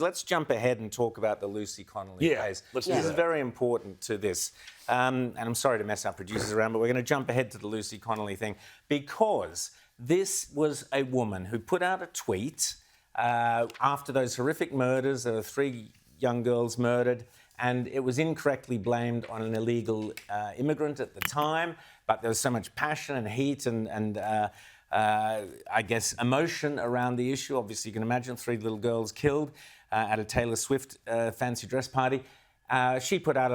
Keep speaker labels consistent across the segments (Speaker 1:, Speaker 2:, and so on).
Speaker 1: Let's jump ahead and talk about the Lucy Connelly case.
Speaker 2: Let's do
Speaker 1: This is
Speaker 2: that.
Speaker 1: very important to this. And I'm sorry to mess our producers around, but we're going to jump ahead to the Lucy Connelly thing because this was a woman who put out a tweet after those horrific murders. There were 3 young girls murdered, and it was incorrectly blamed on an illegal immigrant at the time. But there was so much passion and heat and I guess, emotion around the issue. Obviously, you can imagine 3 little girls killed at a Taylor Swift fancy dress party. She put out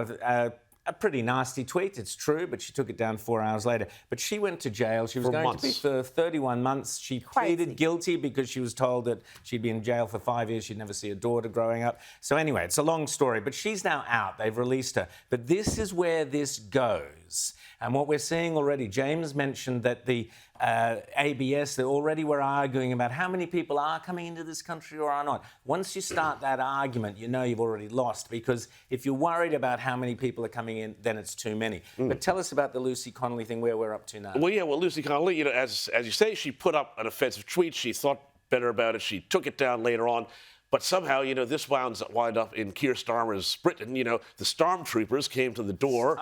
Speaker 1: a pretty nasty tweet, it's true, but she took it down 4 hours later. But she went to jail. She was going to be for 31 months. She pleaded guilty because she was told that she'd be in jail for 5 years. She'd never see a daughter growing up. So anyway, it's a long story, but she's now out. They've released her. But this is where this goes. And what we're seeing already, James mentioned that the ABS, they already were arguing about how many people are coming into this country or are not. Once you start that argument, you know you've already lost, because if you're worried about how many people are coming in, then it's too many. But tell us about the Lucy Connelly thing, where we're up to now.
Speaker 2: Well, Lucy Connelly, as you say, she put up an offensive tweet. She thought better about it. She took it down later on. But somehow, this wound up in Keir Starmer's Britain. The stormtroopers came to the door,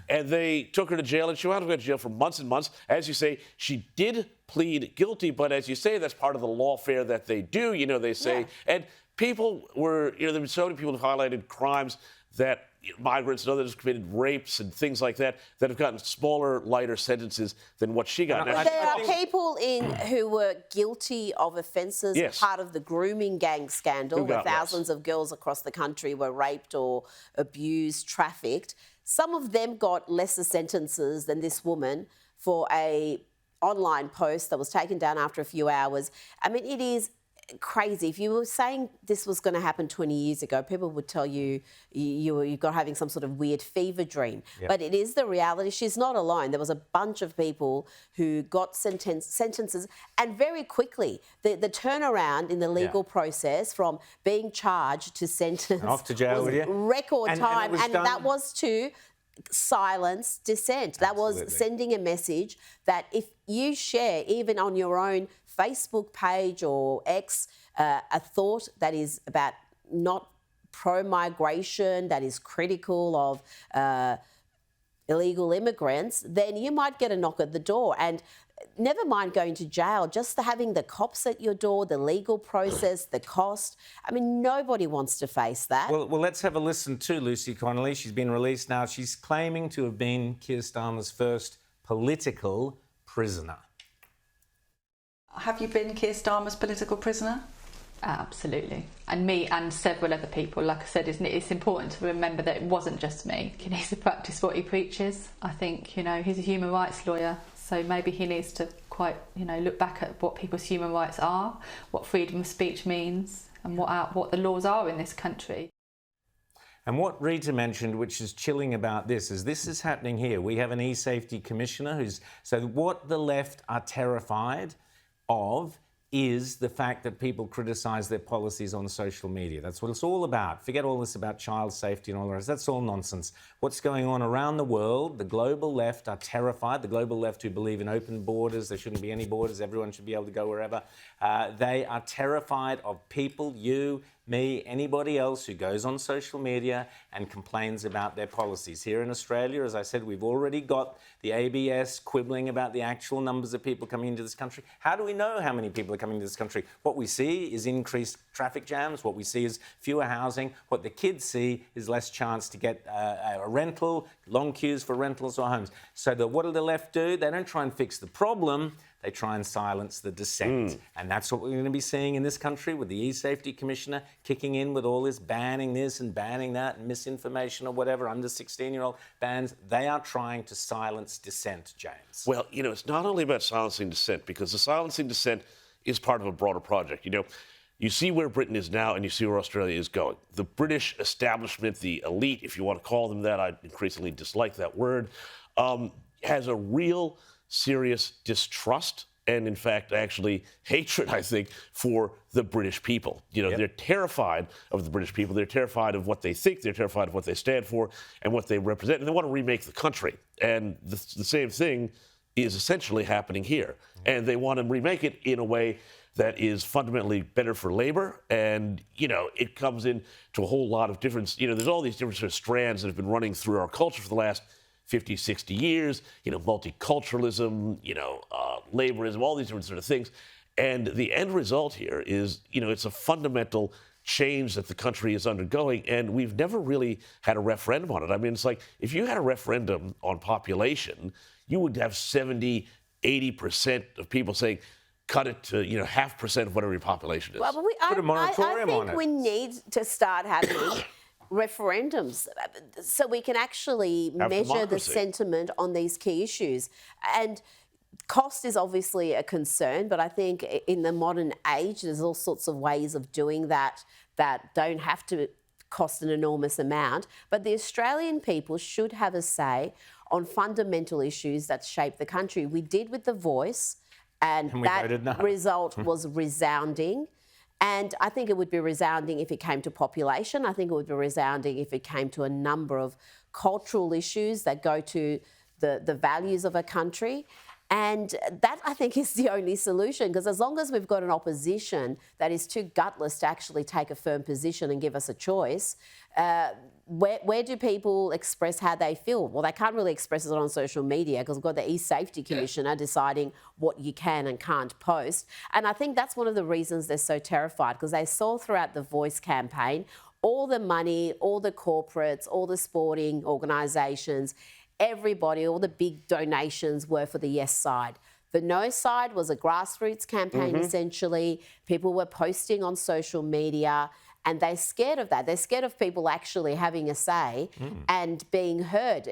Speaker 2: and they took her to jail, and she wound up in jail for months and months. As you say, she did plead guilty, but as you say, that's part of the lawfare that they do. They say, and people were, there were so many people who highlighted crimes that migrants and others committed rapes and things like that have gotten smaller, lighter sentences than what she got.
Speaker 3: But there are people who were guilty of offences, part of the grooming gang scandal, where thousands of girls across the country were raped or abused, trafficked. Some of them got lesser sentences than this woman for a online post that was taken down after a few hours. I mean, it is crazy. If you were saying this was going to happen 20 years ago, people would tell you you got having some sort of weird fever dream. But it is the reality. She's not alone. There was a bunch of people who got sentences, and very quickly the turnaround in the legal process from being charged to sentence
Speaker 1: and off to jail with you.
Speaker 3: Record time, and that was to silence dissent. That was sending a message that if you share, even on your own Facebook page or X, a thought that is about not pro-migration, that is critical of illegal immigrants, then you might get a knock at the door. And never mind going to jail, just having the cops at your door, the legal process, the cost. I mean, nobody wants to face that.
Speaker 1: Well, let's have a listen to Lucy Connelly. She's been released now. She's claiming to have been Keir Starmer's first political prisoner.
Speaker 4: Have you been Keir Starmer's political prisoner?
Speaker 5: Absolutely. And me and several other people. Like I said, it's important to remember that it wasn't just me. He needs to practice what he preaches. I think, he's a human rights lawyer, so maybe he needs to look back at what people's human rights are, what freedom of speech means, and what the laws are in this country.
Speaker 1: And what Rita mentioned, which is chilling about this is happening here. We have an e-safety commissioner so what the left are terrified of is the fact that people criticise their policies on social media. That's what it's all about. Forget all this about child safety and all the rest. That's all nonsense. What's going on around the world, the global left are terrified. The global left who believe in open borders, there shouldn't be any borders, everyone should be able to go wherever. They are terrified of people, you, me, anybody else who goes on social media and complains about their policies. Here in Australia, as I said, we've already got the ABS quibbling about the actual numbers of people coming into this country. How do we know how many people are coming to this country? What we see is increased traffic jams. What we see is fewer housing. What the kids see is less chance to get a rental, long queues for rentals or homes. So what do the left do? They don't try and fix the problem. They try and silence the dissent. And that's what we're going to be seeing in this country with the e-safety commissioner kicking in with all this banning this and banning that and misinformation or whatever, under 16-year-old bans. They are trying to silence dissent, James.
Speaker 2: Well, it's not only about silencing dissent, because the silencing dissent is part of a broader project. You see where Britain is now and you see where Australia is going. The British establishment, the elite, if you want to call them that, I increasingly dislike that word, has a real serious distrust and, in fact, actually hatred, I think, for the British people. They're terrified of the British people. They're terrified of what they think. They're terrified of what they stand for and what they represent. And they want to remake the country. And the same thing is essentially happening here. And they want to remake it in a way that is fundamentally better for labor. And, it comes in to a whole lot of different, there's all these different sort of strands that have been running through our culture for the last 50, 60 years, multiculturalism, laborism, all these different sort of things. And the end result here is, it's a fundamental change that the country is undergoing, and we've never really had a referendum on it. I mean, it's like if you had a referendum on population, you would have 70, 80% of people saying, cut it to 0.5% of whatever your population is.
Speaker 3: Well,
Speaker 1: Put a moratorium on it.
Speaker 3: I think we need to start having referendums so we can actually measure the
Speaker 2: democracy.
Speaker 3: sentiment on these key issues. And cost is obviously a concern, but I think in the modern age, there's all sorts of ways of doing that don't have to cost an enormous amount. But the Australian people should have a say on fundamental issues that shape the country. We did with The Voice, and that result was resounding. And I think it would be resounding if it came to population. I think it would be resounding if it came to a number of cultural issues that go to the values of a country. And that, I think, is the only solution, because as long as we've got an opposition that is too gutless to actually take a firm position and give us a choice, where do people express how they feel? Well, they can't really express it on social media because we've got the E-Safety Commissioner deciding what you can and can't post. And I think that's one of the reasons they're so terrified, because they saw throughout the Voice campaign all the money, all the corporates, all the sporting organisations, everybody, all the big donations were for the yes side. The no side was a grassroots campaign, essentially. People were posting on social media, and they're scared of that. They're scared of people actually having a say and being heard.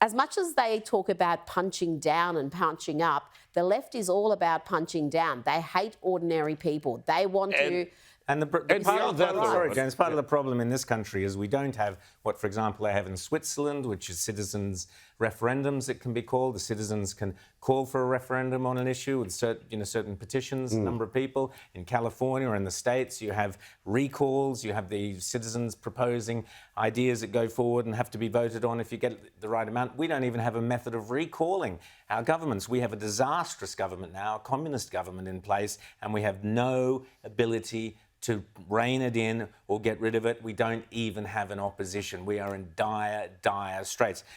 Speaker 3: As much as they talk about punching down and punching up, the left is all about punching down. They hate ordinary people. They want to...
Speaker 1: And part of the problem in this country is we don't have what, for example, they have in Switzerland, which is citizens' referendums, it can be called. The citizens can call for a referendum on an issue with certain petitions, a number of people. In California or in the States, you have recalls, you have the citizens proposing ideas that go forward and have to be voted on if you get the right amount. We don't even have a method of recalling our governments. We have a disastrous government now, a communist government in place, and we have no ability to rein it in or get rid of it. We don't even have an opposition. We are in dire, dire straits.